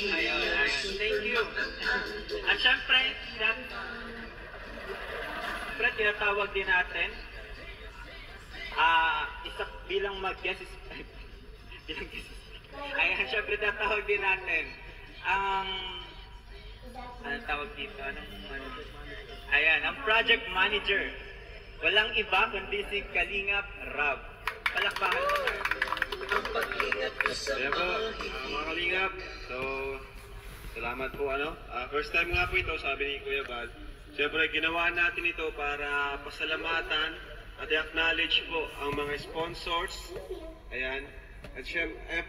Ayun, thank you. At syempre, tinatawag din natin, isa bilang mag-guest bilang guest. Ayan, syempre tinatawag din natin ang anong tawag dito? Ayan, ang project manager. Walang iba kundi si Kalingap Rab. Palakpakan mo na. Ayan po, mga Kalingap. So, salamat po first time nga po ito, sabi ni Kuya Bal. Siyempre, ginawa natin ito para pasalamatan at i-acknowledge po ang mga sponsors. Ayan. At siyempre,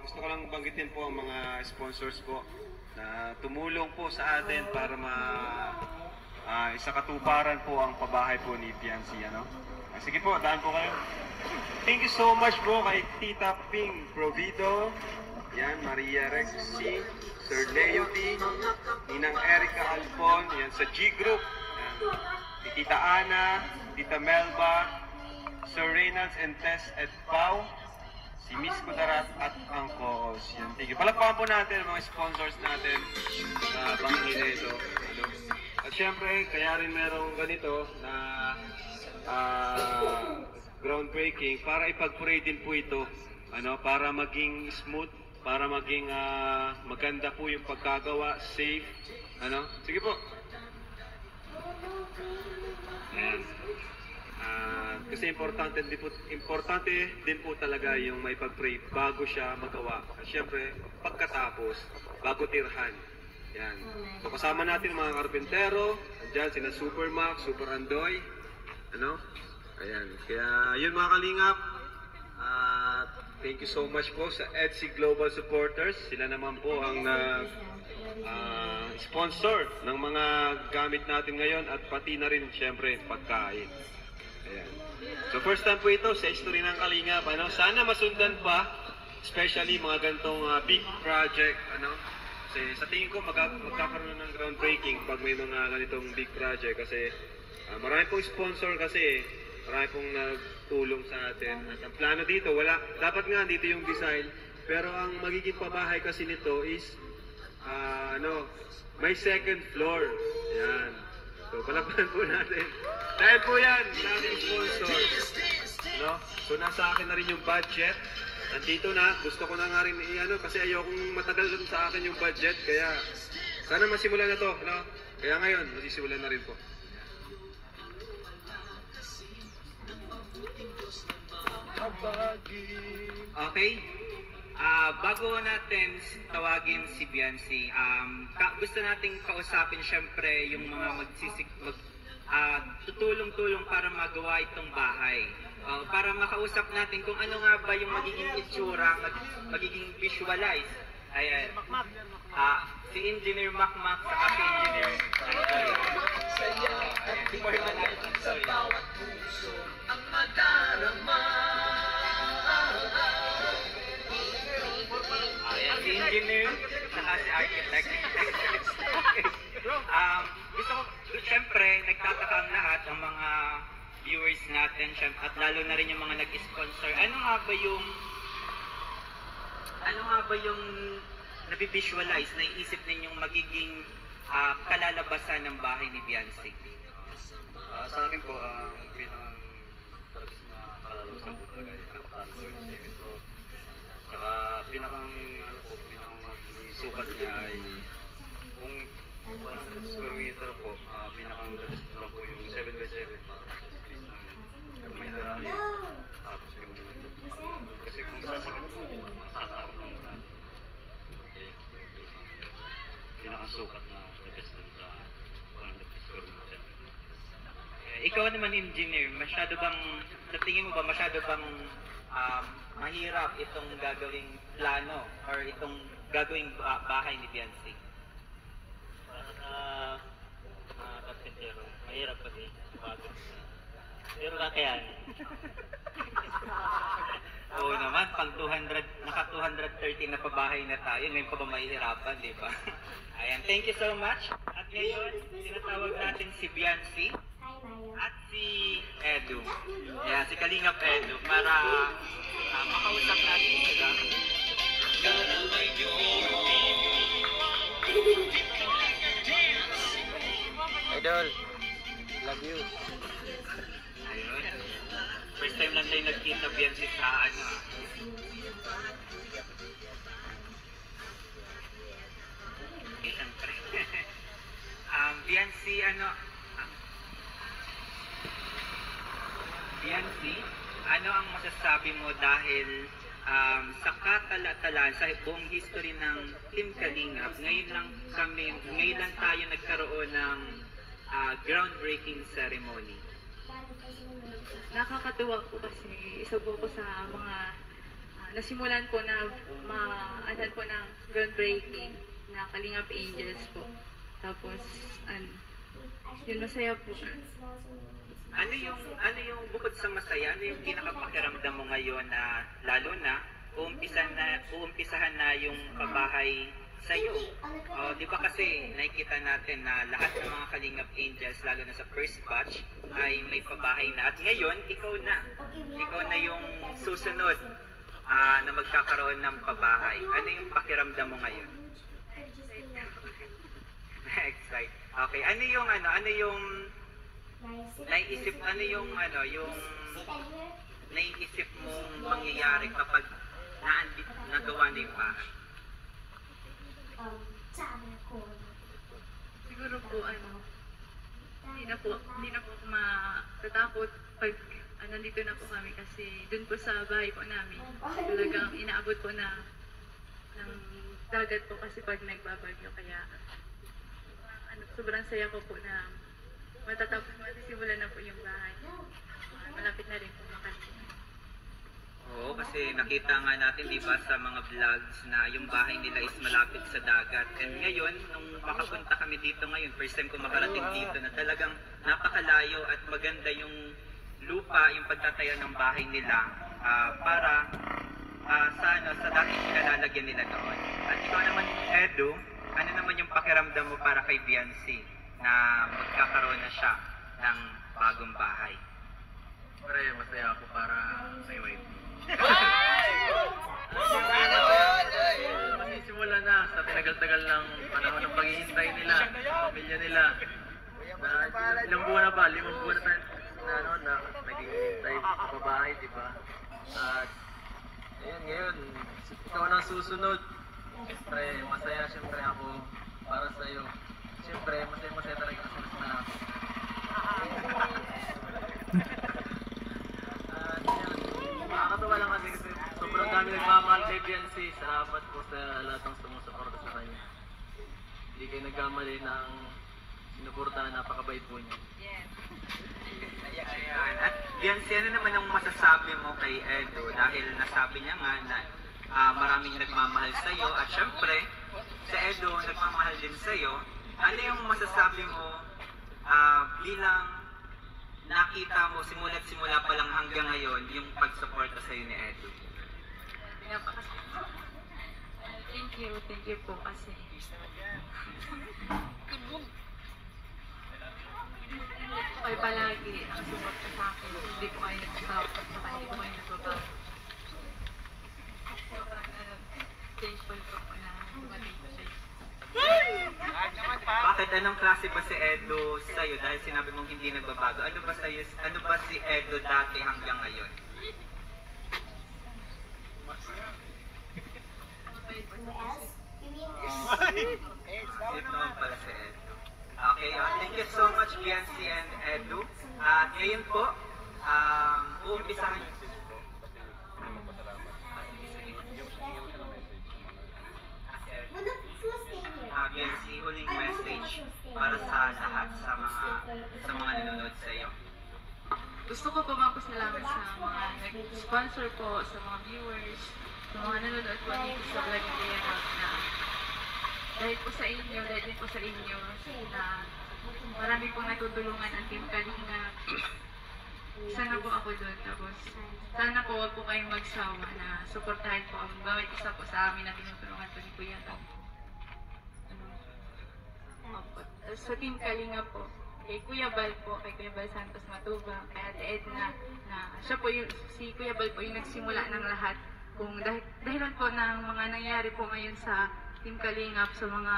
gusto ko lang banggitin po ang mga sponsors po na tumulong po sa atin para isakatuparan po ang pabahay po ni Piancy. Sige po, daan po kayo. Thank you so much po kay Tita Ping Provido, yan, Maria Rexy, Sir Leo D, Ninang Erica Alpon, yan, sa G Group, yan, Tita Ana, Tita Melba, Sir Reynolds and Tess at Pau, si Miss Kudarat at ang Koos. Yan, thank you. Palakpakan po natin ang mga sponsors natin sa bangin na ito. At syempre, kaya rin merong ganito na groundbreaking para ipag-pray din po ito, para maging smooth, para maging maganda po yung pagkagawa, safe, sige po. Ayan. Kasi importante din po talaga yung may pag-pray bago siya magawa. At syempre, pagkatapos, bago tirhan. Yan. So kasama natin mga karpentero, andyan sina Super Max, Super Andoy, ayan. Kaya yun mga Kalingap, thank you so much po sa EDSI Global Supporters. Sila naman po ang sponsor ng mga gamit natin ngayon at pati na rin syempre pagkain. Ayan. So first time po ito sa history ng Kalingap. Sana masundan pa, especially mga gantong big project. Kasi sa tingin ko magkakaroon ng groundbreaking pag may mga ganitong big project. Kasi marami pong sponsor kasi, marami pong nagtulong sa atin. At ang plano dito, dapat nga dito yung design, pero ang magiging pabahay kasi nito is, may second floor. Yan. So, palakpakan po natin. Dahil po yan, sa ating sponsor. So, nasa akin na rin yung budget. Nandito na, gusto ko na nga rin kasi ayokong matagal sa akin yung budget. Kaya, sana masimulan na to. Kaya ngayon, masisimulan na rin po. Okay. Bago natin tawagin si Piancy, gusto nating kausapin syempre yung mga tutulong-tulong para magawa itong bahay. Para makausap natin kung ano nga ba yung magiging itsura, magiging visualize. Si Engineer Macmac sa si Engineer Andoy. Si Foreman Andoy. Si Engineer saka si Architect. Gusto ko, syempre, nagtataka ang lahat, ang mga viewers natin, at lalo na rin yung mga nag-sponsor. Ano nga ba yung nabivisualize, naiisip ninyong magiging kalalabasan ng bahay ni Piancy? Sa akin po, pinang kalalabasan po talaga yung saka pinakang sukat niya ay kung 100 square meter po, pinakang lang po yung 7x7. May darali. Tapos yung kasi kung sasakit po, masasakit lang na. Pinakang sukat na best sa 100 square meter. Ikaw naman, engineer, sa tingin mo ba masyado bang mahirap itong gagawing plano or itong gagawing bahay ni Piancy? Kapitero, mahirap kasi bago. Pero kakayanin. Oo naman, pang 200, naka 230 na pabahay na tayo, ngayon pa ba mahihirapan, di ba? Ayan, thank you so much. At ngayon, sinatawag natin si Piancy at si Edu. Ayan, si Kalingap Edu para makausap natin sila. Idol, love you. Ayun. First time lang tayo nagkita, Biancy, sa ano. Okay, siyempre. Biancy, Biancy, ano ang masasabi mo dahil sa katala-talan, sa buong history ng Team Kalingap, ngayon lang tayo nagkaroon ng groundbreaking ceremony. Nakakatuwa po kasi isa po ko sa mga nasimulan po na maanan po ng groundbreaking na Kalingap Angels po. Tapos, yun masaya po. Ano yung bukod sa masaya, ano yung pinakapakiramdam mo ngayon na lalo na uumpisahan na yung pabahay sa iyo? Di ba kasi nakikita natin na lahat ng mga Kalingap Angels, lalo na sa first batch, ay may pabahay na. At ngayon, ikaw na yung susunod na magkakaroon ng pabahay. Ano yung pakiramdam mo ngayon? Excited. Okay, ano yung naiisip mong mangyayari kapag nagawa na yung bahay? Siguro po, hindi na po ako matatakot pag nandito na po kami kasi dun po sa bahay po namin, talagang inaabot po ng dagat po kasi pag nagbabagyo. Kaya sobrang saya ko po na matisimulan na po yung bahay. Malapit na rin po makalimutan. Oo, kasi nakita nga natin, di ba, sa mga vlogs na yung bahay nila is malapit sa dagat. And ngayon, nung makapunta kami dito ngayon, first time ko makarating dito, na talagang napakalayo at maganda yung lupa, yung pagtatayo ng bahay nila para sa dating pinalalagyan nila noon. At ikaw naman, Edu, ano naman yung pakiramdam mo para kay Biancy na magkakaroon na siya ng bagong bahay? Siyempre, masaya ako para may wife. Masisimula na sa tinagal-tagal ng panahon ng paghihintay nila, pamilya nila. Ilang buwan na ba? 5 buwan na tayo na naghihintay sa babae, di ba? At ayun, ngayon, ikaw na susunod. Siyempre, masaya siyempre ako para sa'yo. Siyempre, masaya talaga kasi mas na ako. Nakakatawa lang kasi sobrang dami nagmamahal kay Biancy. Salamat po sa lahat ng sumusuporta sa kanya. Hindi kayo nagkamali ng sinuportahan, napakabait po niya. Ayan. At Biancy, ano naman ang masasabi mo kay Edu? Dahil nasabi niya nga na maraming nagmamahal sa iyo at syempre, si Edu nagmamahal din sa iyo. Ano yung masasabi mo bilang nakita mo simula pa lang hanggang ngayon yung pagsuporta sa iyo ni Edu? Thank you po kasi kayo palagi ang suporta sa akin. Hindi ko kayo nagsasawa sa kanya, hindi ko kayo nagbabago. Thankful po na dumating ko sa iyo. Bakit? Anong klase ba si Edu sa'yo? Dahil sinabi mong hindi nagbabago. Ano ba si Edu dati hanggang ngayon? Sip naman pala si Edu. Okay, thank you so much, Biancy and Edu. At ngayon po, uumpisahan Biancy, huling message para sa lahat, sa mga nanonood sa iyo. Gusto ko po magpasalamat sa mga nag-sponsor po, sa mga viewers, sa mga nanonood po dito sa vlog ni Kuya Rob na dahil po sa inyo, dahil din po sa inyo na marami pong natutulungan ang Team Kalingap. Sana po ako doon. Tapos sana po huwag po kayong magsawa na suportahan po ang bawat isa po sa amin na tinutulungan po ni Kuya Rob. Sa Team Kalingap po, kay Kuya Bal po, kay Kuya Bal Santos Matubang, kay Ate Edna, na siya po yung, si Kuya Bal po yung nagsimula ng lahat. Kung dahilan po ng mga nangyari po ngayon sa Team Kalingap, sa mga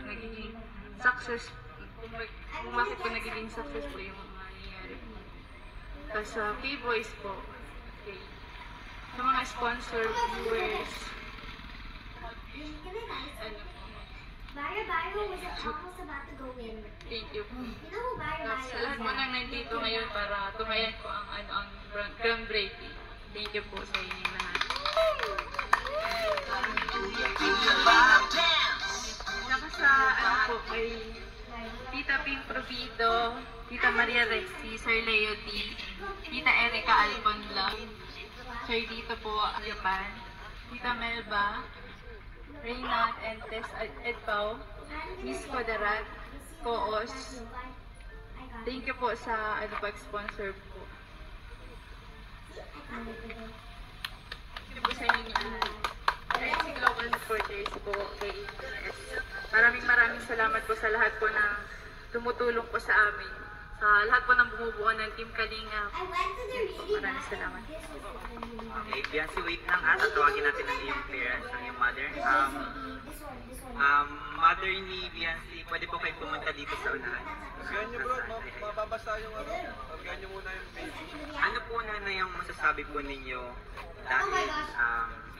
nagiging success, kung bakit po nagiging success po yung mga nangyayari po. Tapos sa K-Boys po, okay, sa mga sponsor, viewers, ano po, Bara was almost about to go in. thank you po. You know who Bara Tapos sa lahat po nang nandito ngayon para tumayan po ang groundbreaking. Thank you po sa inyong lahat. Saka sa ano po kay Tita Ping Provido, Tita Maria Rexy, Sir Leo T, Tita Erica Alconla, Sir Dito po Japan, Tita Melba, Reynat and Tess Edpao, Miss Kodarat, Koos. Thank you po sa ano pag-sponsor po. Thank you po sa inyong si Global Supporters po kay ABS. Maraming salamat po sa lahat po na tumutulong po sa amin. Sa lahat po ng bumubuo ng Team Kalingap. I went to the reading Maraming salamat. Okay, Biancy, wait lang ha. Tatawagin natin ang iyong parents, ang iyong mother. This one. Mother ni Biancy, pwede po kayo pumunta dito sa unahan. Pagyan nyo bro, mababasa yung ano. Pagyan nyo muna yung page. Ano po na yung masasabi po ninyo dahil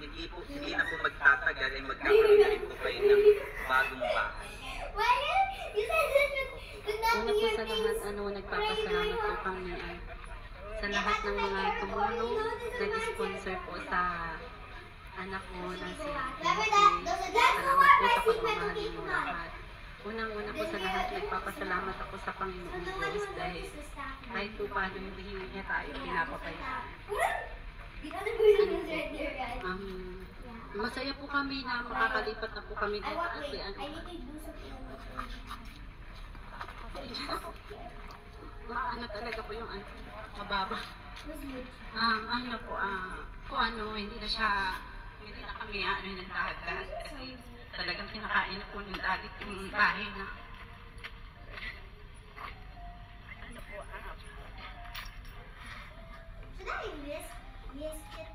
hindi na po magtatagal ay magkakaroon na rin po kayo ng bagong bahay. Why? You said this would not Una be po your sa lahat, nagpapasalamat po kami sa lahat ng mga tumulong, nag-sponsor po sa anak ko na si Nancy. Salamat po sa pagmamahal niyo lahat. Unang-una po sa lahat, nagpapasalamat ako sa Panginoon Diyos dahil kahit po paano hindi niya tayo pinapapayaan. You know the person is right there, guys. Masaya po kami na makakalipat na po kami I dito want kasi wait. I need to do something. ano talaga po yung ano, mababa. Was you? Ano po, kung ano, hindi na kami ng dagat kasi talagang kinakain na po ng dagat yung bahay na. Should I miss it?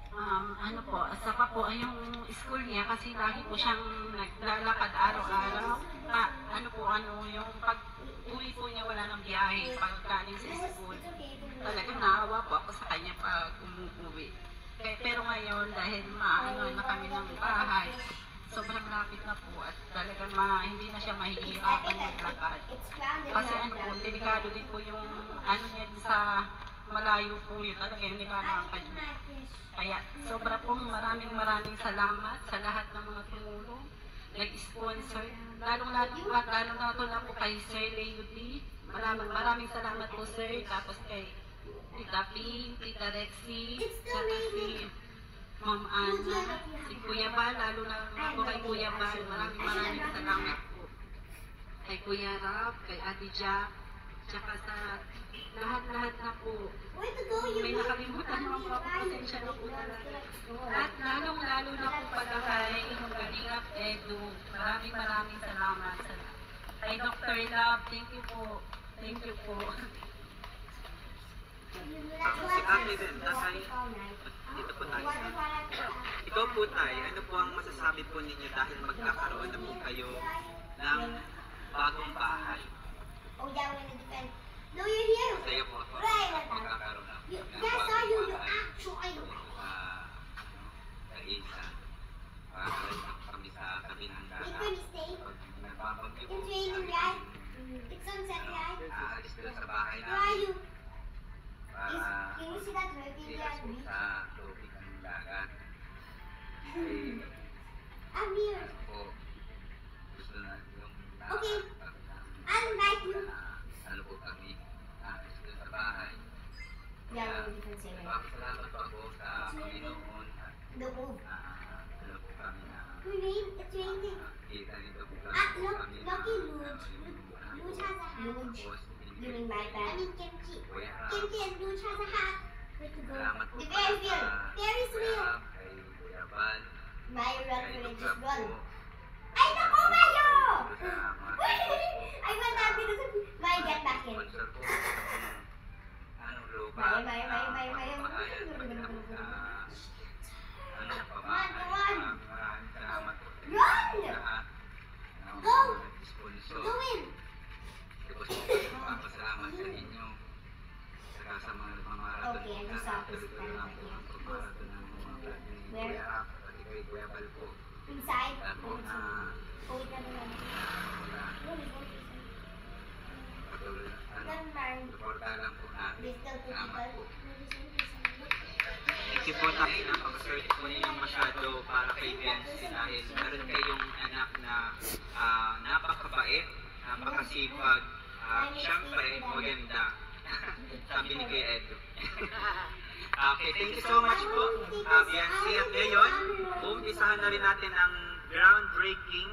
Ano po, saka po ay yung school niya kasi lagi po siyang naglalakad araw-araw. Yung pag-uwi po niya wala ng biyahe pag galing sa school. Talagang naawa po ako sa kanya pag umuwi. Pero ngayon dahil maano na kami ng bahay, sobrang lapit na po at talagang hindi na siya mahihirapan maglakad. It's grounded. Kasi ano po, delikado din po yung ano niya sa malayo po yun, talagang nilalakad niya. Kaya sobra pong maraming salamat sa lahat ng mga tumulong, nag-sponsor. Lalo na po kay Sir Leo D. Maraming salamat po sir. Tapos kay Tita Ping, Tita Rexy, saka si Ma'am Ana, si Kuya Bal, lalo na po kay Kuya Bal. Maraming salamat po. Kay Kuya Rap, kay Ate Jack, tsaka sa lahat na po. Where to go? May nakalimutan naman po ako, pasensya na po talaga. At lalong-lalo na po pala kay Kalingap Edu. Maraming salamat. Kay Dr. Love, thank you po. Thank you po. Si Ate din, Tatay, dito po tayo. Ikaw po Tay, ano po ang masasabi po ninyo dahil magkakaroon na po kayo ng bagong bahay? Oh, yeah, we're gonna defend. No, you're here. Masaya po ako Right. magkakaroon na po ng Yes, are bagong you? You bahay. actually. Sa para kami sa kabilang Make dagat. a mistake. Pag nagpapagyo po, It's raining, right? It's sunset, right? aalis sila sa bahay Where are namin you? para Can you see that driving silas po there? sa tubig ng dagat. Eh, I'm here. po, gusto na yung Okay. I'll invite you. ano po kami, aalis sila sa bahay. Yeah, we're gonna defend singer. Salamat po ako sa Panginoon at No move. ano po kami na It's raining. kita nito po Look, kami Lucky Luge. Luge has a hat. You mean my bad? I mean Kimchi. Kimchi and Luge has a hat. Where to go? Salamat po The Ferris wheel. Ferris wheel. kay Kuya Bal, Mayo run kay for it, Luca just po, run. Ay, naku, Mayo! sa mga I went out because of May get back in. sponsor po. Anong lupa? May. Pabahayan sa pabahay. Maraming salamat po. Run! Lahat. Go! Sponsor. Go in! Tapos po, papasalamat sa inyo. Saka sa mga nagmamarathon. Okay, ano sa office Tuloy lang po ang pagmarathon ng mga vlog ni Kuya Rap, pati kay Kuya Bal po. Inside. Lahat po na Wait na naman. patuloy. Never mind. Suporta lang po natin. There's still two Salamat po. Thank you po tayo. Napaka-search po ninyo masyado para kay Biancy dahil meron kayong anak na napakabait, napakasipag, siyempre maganda. Sabi ni Kuya Edo. Okay, thank you so much po, Biancy. At ngayon, umpisahan na rin natin ang groundbreaking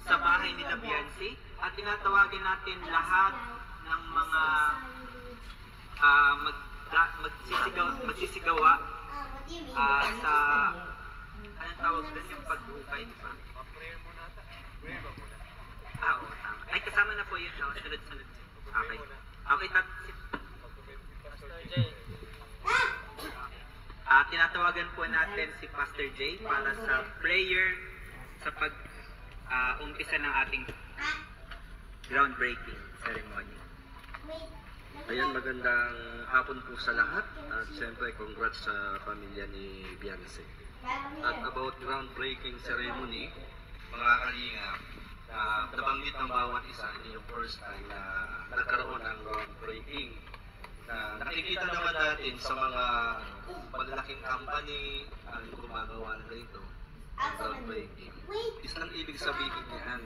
sa bahay ni Biancy. At tinatawagin natin lahat ng mga magsisigawa sa anong tawag doon yung pagbuhay, di ba? Oo, tama. Ay, kasama na po yun. No? Sunod-sunod. Okay. Okay, tinatawagan po natin si Pastor Jay para sa prayer sa umpisa ng ating groundbreaking ceremony. Ayan, magandang hapon po sa lahat at siyempre congrats sa pamilya ni Biancy. At about groundbreaking ceremony, mga kalinga, nabanggit ng bawat isa, hindi yung first time na nagkaroon ng groundbreaking. Nakikita naman natin sa mga malalaking company ang gumagawa na ganito, ang groundbreaking. Isang ibig sabihin niyan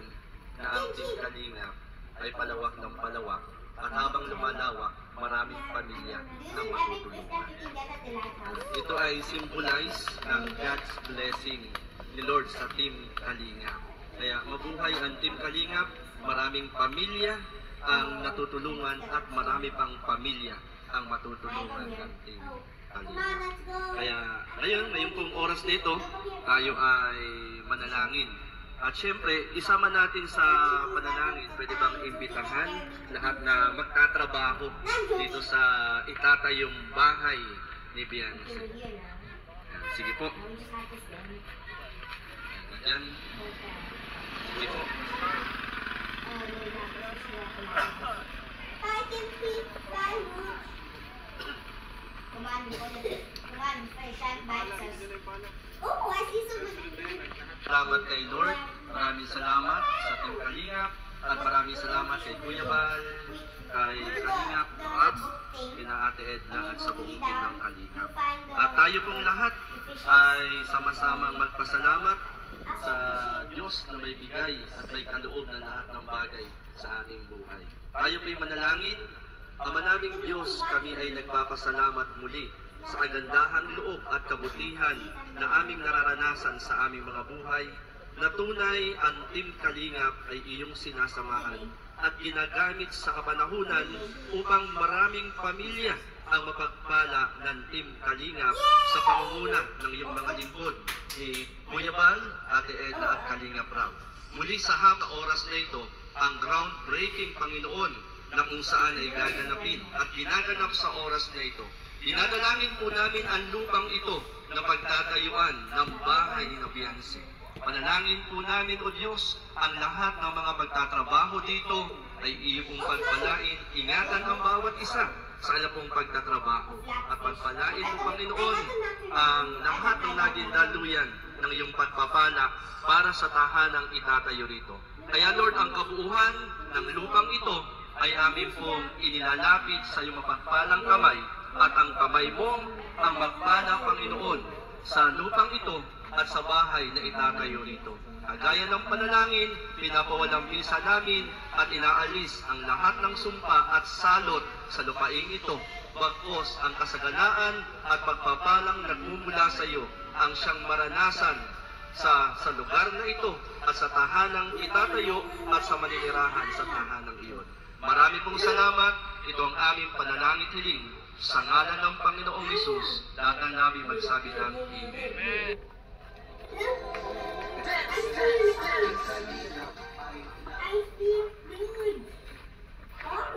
na ang Team Kalinga ay palawak ng palawak at habang lumalawak, maraming pamilya na matutulungan. Ito ay symbolize ng God's blessing ni Lord sa Team Kalinga. Kaya mabuhay ang Team Kalinga, maraming pamilya ang natutulungan at marami pang pamilya ang matutulungan ng Team Kalinga. Kaya ngayon pong oras nito, tayo ay manalangin. At syempre, isama natin sa panalangin, pwede bang imbitahan lahat na magtatrabaho dito sa itatayong bahay ni Biancy. Sige po. Ayan. Sige po. I can feed my roots. Command, stand by us. Oh, I see someone. Salamat kay Lord. Maraming salamat sa Team Kalinga. At maraming salamat kay Kuya Bal, kay Kalinga, Rab, kina Ate Edna at sa buong team ng Kalinga. At tayo pong lahat ay sama-samang magpasalamat sa Diyos na may bigay at may kaloob na lahat ng bagay sa ating buhay. Tayo po'y manalangin. Ama naming Diyos, kami ay nagpapasalamat muli sa kagandahang loob at kabutihan na aming nararanasan sa aming mga buhay, na tunay ang Team Kalingap ay iyong sinasamahan at ginagamit sa kapanahunan upang maraming pamilya ang mapagpala ng Team Kalingap sa pangunguna ng iyong mga lingkod ni Kuya Bal, Ate Edna at Kalingap Rab. Muli sa haka oras na ito, ang groundbreaking Panginoon na kung saan ay gaganapin at ginaganap sa oras na ito. Dinadalangin po namin ang lupang ito na pagtatayuan ng bahay ni Biancy. Panalangin po namin, O Diyos, ang lahat ng mga magtatrabaho dito ay iyong pagpalain, ingatan ang bawat isa sa kanilang pong pagtatrabaho. At pagpalain mo, Panginoon, ang lahat ng naging daluyan ng iyong pagpapala para sa tahanang itatayo rito. Kaya Lord, ang kabuuhan ng lupang ito ay amin pong inilalapit sa iyong mapagpalang kamay, at ang kamay mo ang magpala, Panginoon, sa lupang ito at sa bahay na itatayo rito. Kagaya ng panalangin, pinapawalang bisa namin at inaalis ang lahat ng sumpa at salot sa lupaing ito. Bagkos ang kasaganaan at pagpapalang nagmumula sa iyo ang siyang maranasan sa lugar na ito at sa tahanang itatayo at sa maninirahan sa tahanang iyon. Marami pong salamat. Ito ang aming panalangin hiling sa ngalan ng Panginoong Hesus. Lahat ng namin magsabi ng Amen. I feel good. Oh,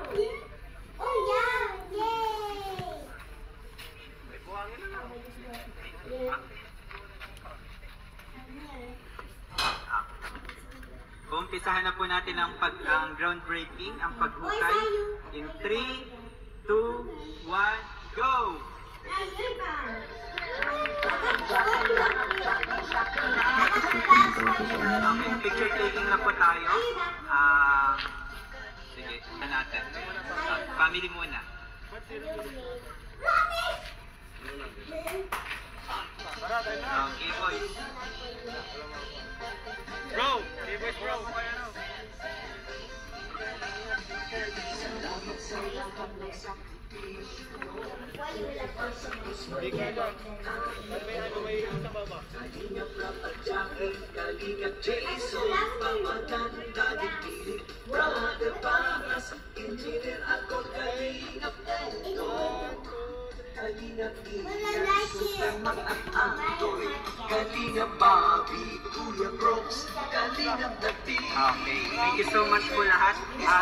umpisahan na po natin ang groundbreaking, ang paghukay. In 3, 2, 1, go! Okay, picture taking na po tayo. Sige, natin. Family muna. Okay, boys. Bro! K-boys, bro! Okay, thank you so much po lahat.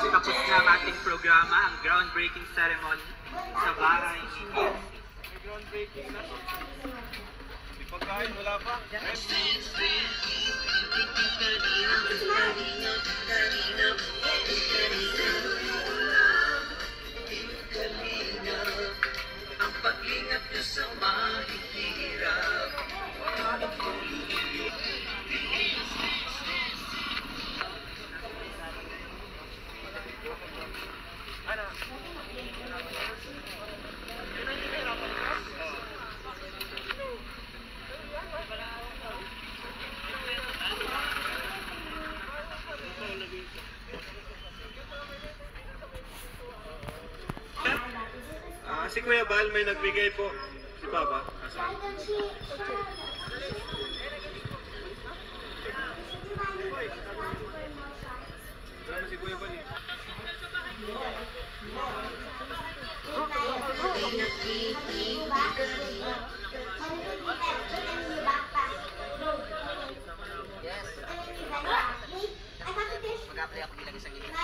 Tapos na ang ating programa, ang groundbreaking ceremony sa bahay ni Piancy. Groundbreaking na. Di pagkain, wala pa. Ang pag-ingat niyo sa mahihirap. Si Kuya Bal may nagbigay po. Si Papa. Si Kuya Bal eh. Mag-apply ako bilang isang grade.